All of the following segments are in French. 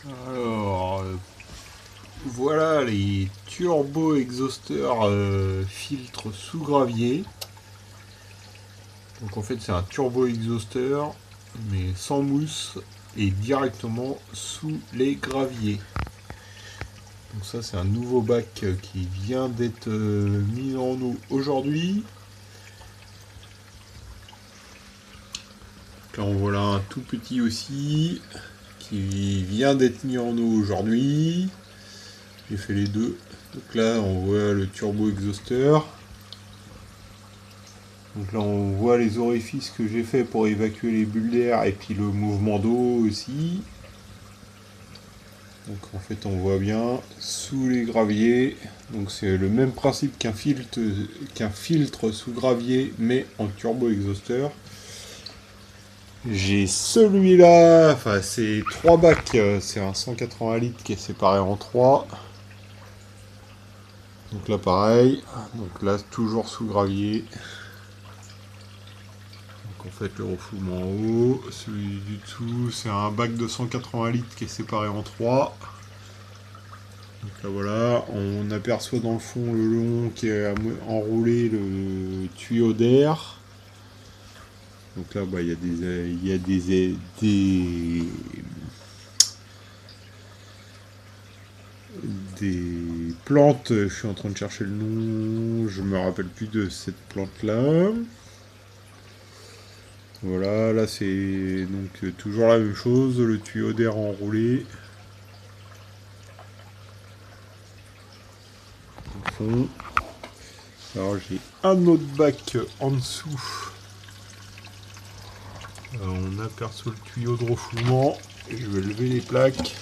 Alors, voilà les turbo exhausteurs filtre sous gravier. Donc en fait c'est un turbo exhausteur mais sans mousse et directement sous les graviers. Donc ça c'est un nouveau bac qui vient d'être mis en eau aujourd'hui. Là on voit là un tout petit aussi qui vient d'être mis en eau aujourd'hui. J'ai fait les deux. Donc là on voit le turbo exhausteur. Donc là on voit les orifices que j'ai fait pour évacuer les bulles d'air et puis le mouvement d'eau aussi. Donc en fait on voit bien sous les graviers. Donc c'est le même principe qu'un filtre sous gravier mais en turbo exhausteur. J'ai celui-là, enfin c'est 3 bacs, c'est un 180 litres qui est séparé en 3. Donc là pareil, donc là toujours sous gravier. Donc en fait le refoulement en haut, celui du dessous c'est un bac de 180 litres qui est séparé en 3. Donc là voilà, on aperçoit dans le fond le long qui est enroulé le tuyau d'air. Donc là bah, il y a des plantes, je suis en train de chercher le nom, je me rappelle plus de cette plante là. Voilà, là c'est donc toujours la même chose, le tuyau d'air enroulé. Au fond. Alors j'ai un autre bac en dessous. On aperçoit le tuyau de refoulement. Et je vais lever les plaques.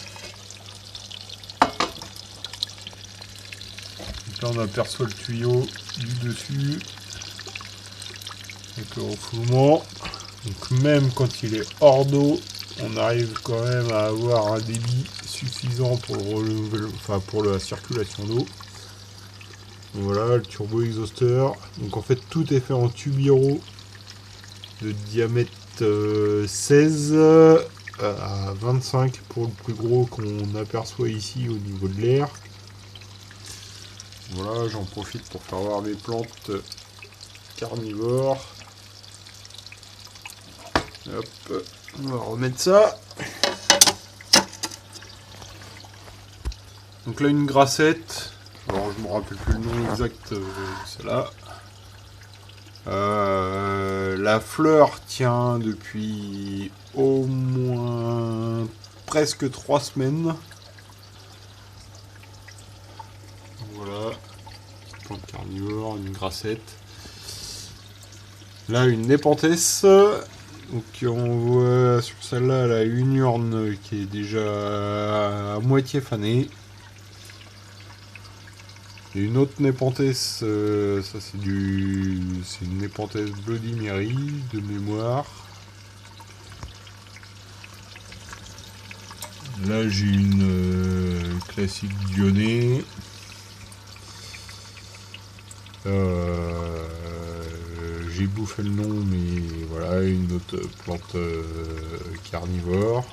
Donc là on aperçoit le tuyau du dessus. Avec le refoulement. Donc même quand il est hors d'eau, on arrive quand même à avoir un débit suffisant pour pour la circulation d'eau. Voilà le turbo exhausteur. Donc en fait tout est fait en tubiro de diamètre 16 à 25 pour le plus gros qu'on aperçoit ici au niveau de l'air. Voilà, j'en profite pour faire voir mes plantes carnivores. Hop, on va remettre ça. Donc là une grassette. Alors je me rappelle plus le nom exact de celle-là. La fleur tient depuis au moins presque 3 semaines. Voilà, plante carnivore, une grassette. Là une népenthes. Donc on voit sur celle-là, elle a une urne qui est déjà à moitié fanée. Et une autre népenthes, ça c'est une népenthes Bloody Mary de mémoire. Là j'ai une classique Dionée. J'ai bouffé le nom, mais voilà, une autre plante carnivore.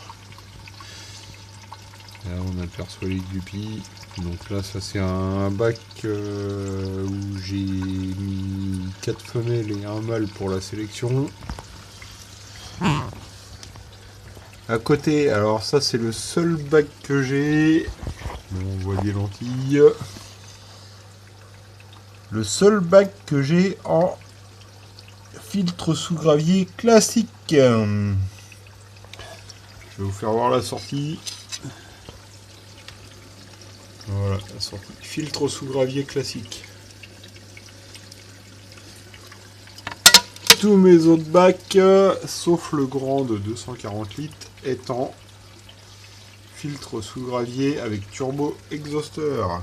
Là on aperçoit les guppies. Donc là ça c'est un bac où j'ai mis 4 femelles et un mâle pour la sélection. À côté, alors ça c'est le seul bac que j'ai. Bon, on voit des lentilles. Le seul bac que j'ai en filtre sous gravier classique. Je vais vous faire voir la sortie. Voilà, la sortie. Filtre sous gravier classique. Tous mes autres bacs, sauf le grand de 240 litres, étant filtre sous gravier avec turbo exhausteur.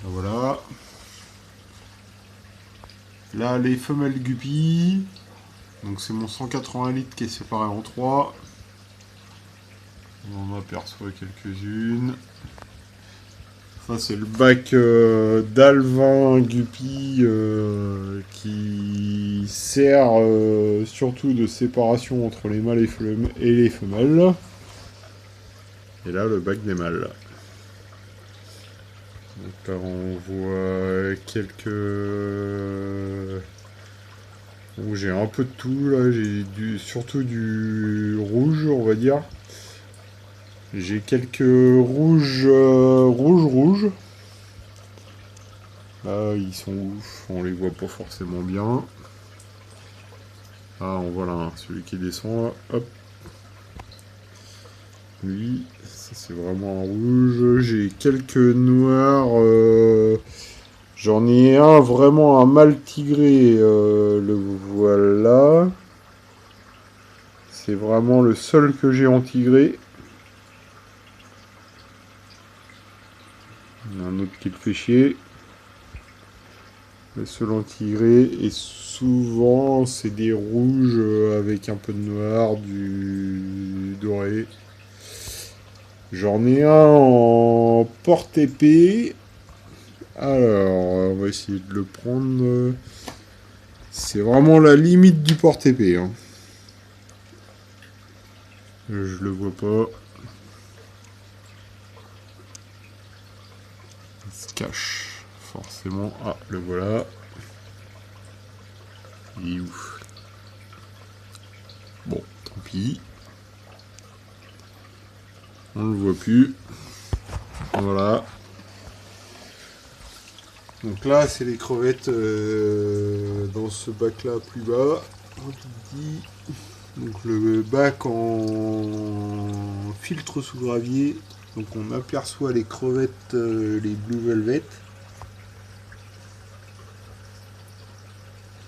Voilà. Là, les femelles guppies. Donc c'est mon 180 litres qui est séparé en 3. On en aperçoit quelques-unes. Ça, c'est le bac d'Alvin Guppy qui sert surtout de séparation entre les mâles et les femelles. Et là, le bac des mâles. Donc là, on voit quelques... Bon, j'ai un peu de tout, là. J'ai surtout du rouge, on va dire. J'ai quelques rouges, rouges. Là, ils sont ouf. On les voit pas forcément bien. Ah, on voit là, hein, celui qui descend, là. Hop. Lui, ça c'est vraiment un rouge. J'ai quelques noirs. J'en ai un vraiment un mâle tigré. Le voilà. C'est vraiment le seul que j'ai en tigré. Il y en a un autre qui le fait chier. Le seul en tigré. Et souvent, c'est des rouges avec un peu de noir, du doré. J'en ai un en porte-épée. Alors, on va essayer de le prendre. C'est vraiment la limite du porte-épée. Hein. Je le vois pas. Il se cache. Forcément. Ah, le voilà. Il est où? Bon, tant pis. On le voit plus. Voilà. Donc là, c'est les crevettes dans ce bac-là plus bas. Donc le bac en filtre sous gravier. Donc on aperçoit les crevettes, les Blue Velvet.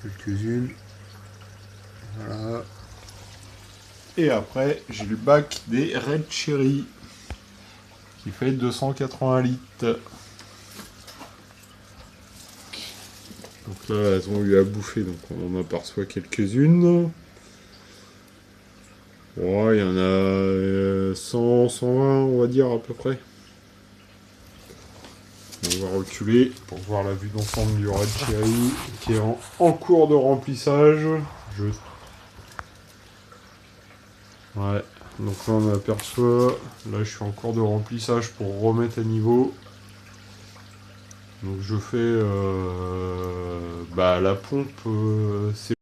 Quelques-unes. Voilà. Et après, j'ai le bac des Red Cherry qui fait 280 litres. Donc là, elles ont eu à bouffer, donc on en aperçoit quelques-unes. Ouais, il y en a 100, 120, on va dire à peu près. On va reculer pour voir la vue d'ensemble du Red Cherry qui est en cours de remplissage. Ouais, donc là on aperçoit, là je suis en cours de remplissage pour remettre à niveau. Donc je fais la pompe, c'est